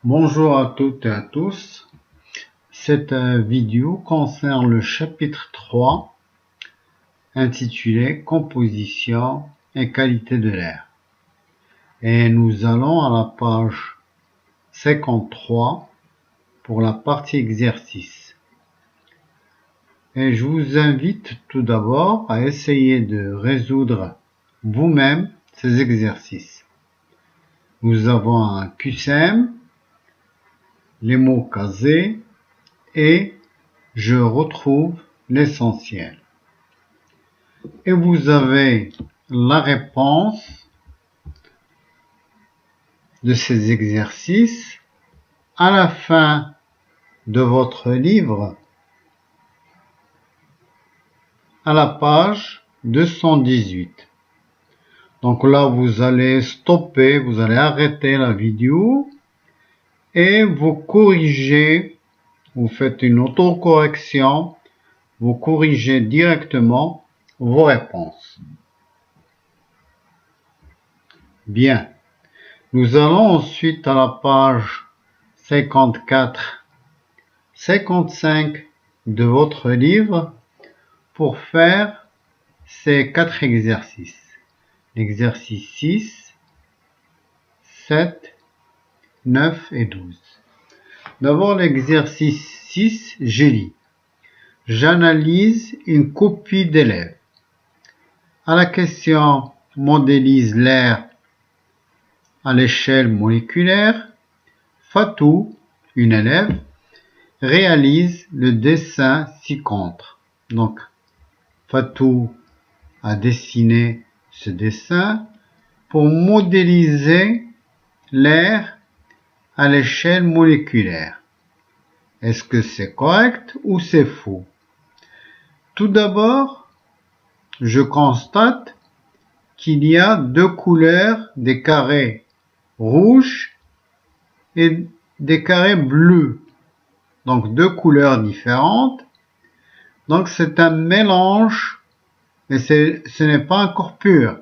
Bonjour à toutes et à tous. Cette vidéo concerne le chapitre 3 intitulé Composition et qualité de l'air. Et nous allons à la page 53 pour la partie exercice. Et je vous invite tout d'abord à essayer de résoudre vous-même ces exercices. Nous avons un QCM, les mots casés et je retrouve l'essentiel. Et vous avez la réponse de ces exercices à la fin de votre livre à la page 218. Donc là, vous allez stopper, vous allez arrêter la vidéo et vous corrigez, vous faites une autocorrection, vous corrigez directement vos réponses. Bien. Nous allons ensuite à la page 54, 55 de votre livre pour faire ces 4 exercices. L'exercice 6, 7, 9 et 12. D'abord l'exercice 6, je lis. J'analyse une copie d'élèves. À la question modélise l'air à l'échelle moléculaire, Fatou, une élève, réalise le dessin ci-contre. Donc, Fatou a dessiné ce dessin pour modéliser l'air à l'échelle moléculaire. Est-ce que c'est correct ou c'est faux? Tout d'abord, je constate qu'il y a deux couleurs, des carrés rouges et des carrés bleus. Donc deux couleurs différentes. Donc c'est un mélange, et ce n'est pas encore pur.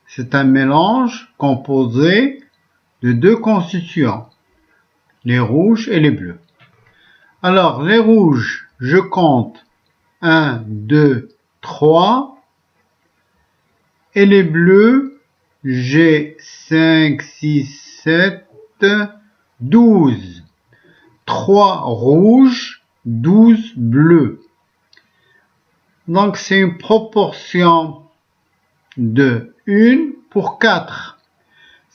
C'est un mélange composé de deux constituants, les rouges et les bleus. Alors les rouges, je compte 1, 2, 3. Et les bleus, j'ai 5, 6, 7, 12. 3 rouges, 12 bleus. Donc c'est une proportion de 1 pour 4.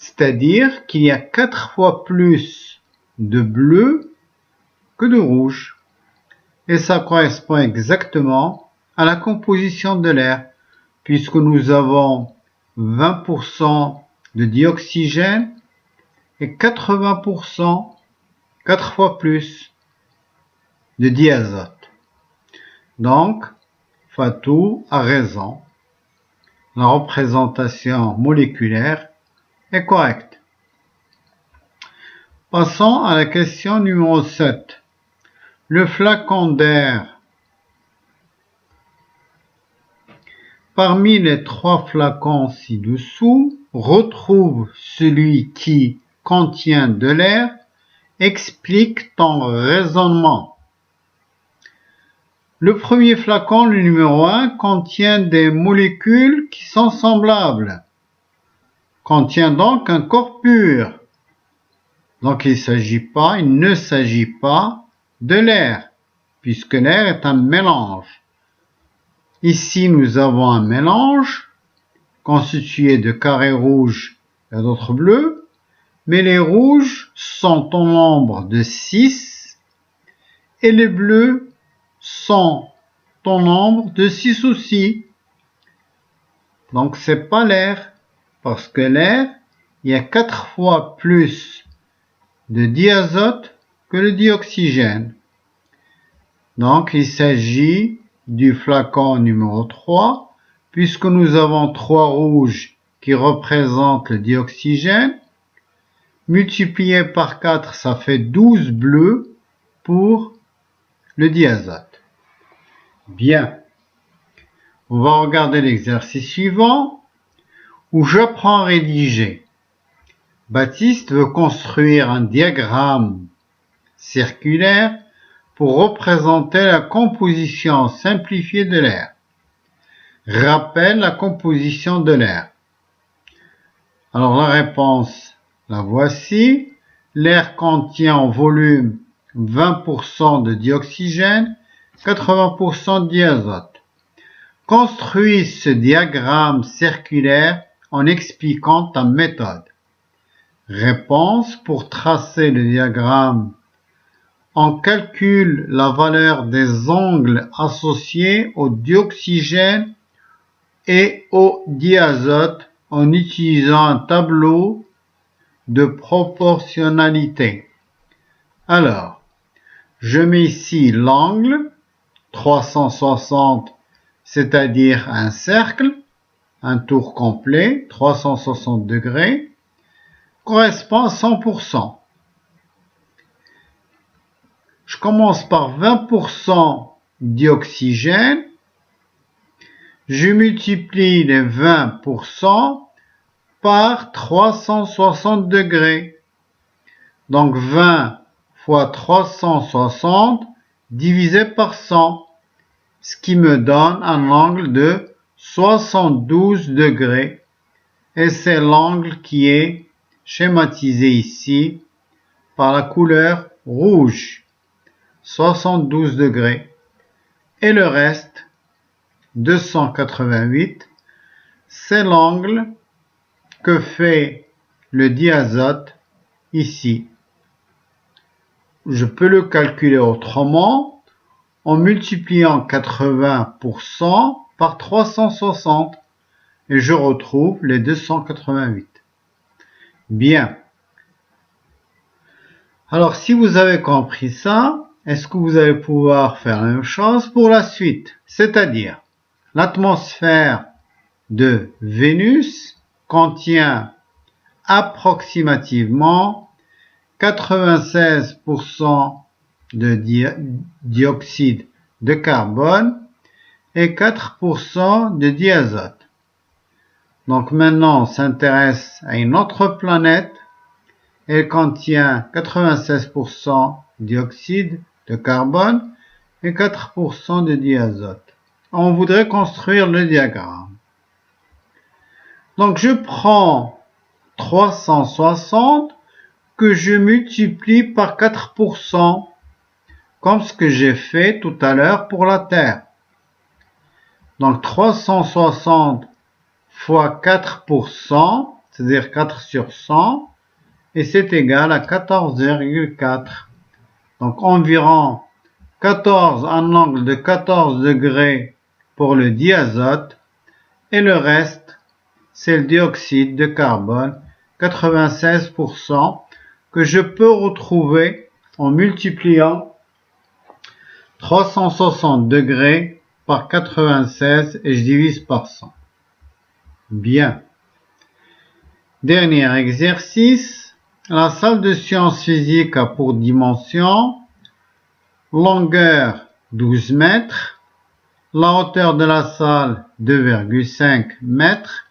C'est-à-dire qu'il y a 4 fois plus de bleus que de rouges. Et ça correspond exactement à la composition de l'air, puisque nous avons 20% de dioxygène et 80%, 4 fois plus, de diazote. Donc, Fatou a raison. La représentation moléculaire est correcte. Passons à la question numéro 7. Le flacon d'air. Parmi les 3 flacons ci-dessous, retrouve celui qui contient de l'air. Explique ton raisonnement. Le premier flacon, le numéro 1, contient des molécules qui sont semblables. Contient donc un corps pur. Donc il ne s'agit pas de l'air, puisque l'air est un mélange. Ici, nous avons un mélange constitué de carrés rouges et d'autres bleus, mais les rouges sont au nombre de 6 et les bleus sont au nombre de 6 aussi. Donc c'est pas l'air, parce que l'air, il y a 4 fois plus de diazote que le dioxygène. Donc il s'agit du flacon numéro 3, puisque nous avons 3 rouges qui représentent le dioxygène. Multiplié par 4, ça fait 12 bleus pour le diazote. Bien. On va regarder l'exercice suivant, où j'apprends à rédiger. Baptiste veut construire un diagramme circulaire pour représenter la composition simplifiée de l'air. Rappelle la composition de l'air. Alors la réponse, la voici. L'air contient en volume 20% de dioxygène, 80% de diazote. Construis ce diagramme circulaire en expliquant ta méthode. Réponse, pour tracer le diagramme, on calcule la valeur des angles associés au dioxygène et au diazote en utilisant un tableau de proportionnalité. Alors, je mets ici l'angle 360, c'est-à-dire un cercle, un tour complet, 360 degrés, correspond à 100%. Je commence par 20% d'oxygène, je multiplie les 20% par 360 degrés. Donc 20 fois 360 divisé par 100, ce qui me donne un angle de 72 degrés. Et c'est l'angle qui est schématisé ici par la couleur rouge. 72 degrés. Et le reste, 288, c'est l'angle que fait le diazote ici. Je peux le calculer autrement en multipliant 80% par 360 et je retrouve les 288. Bien. Alors si vous avez compris ça, est-ce que vous allez pouvoir faire la même chose pour la suite? C'est-à-dire, l'atmosphère de Vénus contient approximativement 96% de dioxyde de carbone et 4% de diazote. Donc maintenant, on s'intéresse à une autre planète. Elle contient 96% de dioxyde de carbone et 4% de diazote. On voudrait construire le diagramme. Donc je prends 360 que je multiplie par 4%, comme ce que j'ai fait tout à l'heure pour la Terre. Donc 360 fois 4%, c'est-à-dire 4 sur 100, et c'est égal à 14,4. Donc environ 14, un angle de 14 degrés pour le diazote, et le reste, c'est le dioxyde de carbone, 96%, que je peux retrouver en multipliant 360 degrés par 96 et je divise par 100. Bien. Dernier exercice. La salle de sciences physiques a pour dimension longueur 12 mètres, la hauteur de la salle 2,5 mètres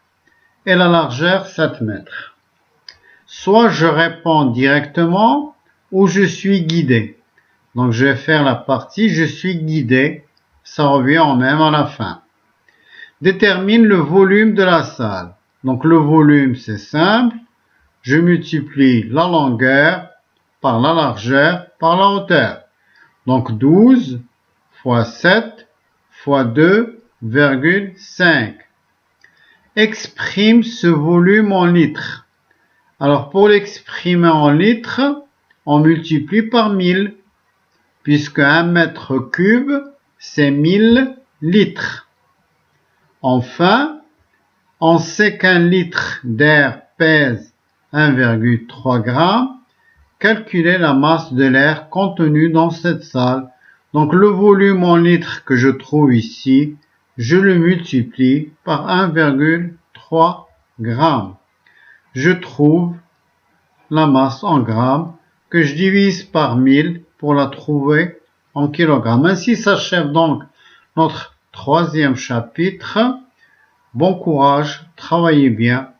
et la largeur 7 mètres. Soit je réponds directement ou je suis guidé. Donc je vais faire la partie je suis guidé, ça revient en même à la fin. Détermine le volume de la salle. Donc le volume c'est simple, je multiplie la longueur par la largeur par la hauteur. Donc 12 fois 7 fois 2,5. Exprime ce volume en litres. Alors pour l'exprimer en litres, on multiplie par 1000, puisque 1 mètre cube, c'est 1000 litres. Enfin, on sait qu'un litre d'air pèse 1,3 g. Calculez la masse de l'air contenu dans cette salle. Donc le volume en litres que je trouve ici, je le multiplie par 1,3 g. Je trouve la masse en grammes que je divise par 1000 pour la trouver en kilogrammes. Ainsi s'achève donc notre troisième chapitre. Bon courage, travaillez bien.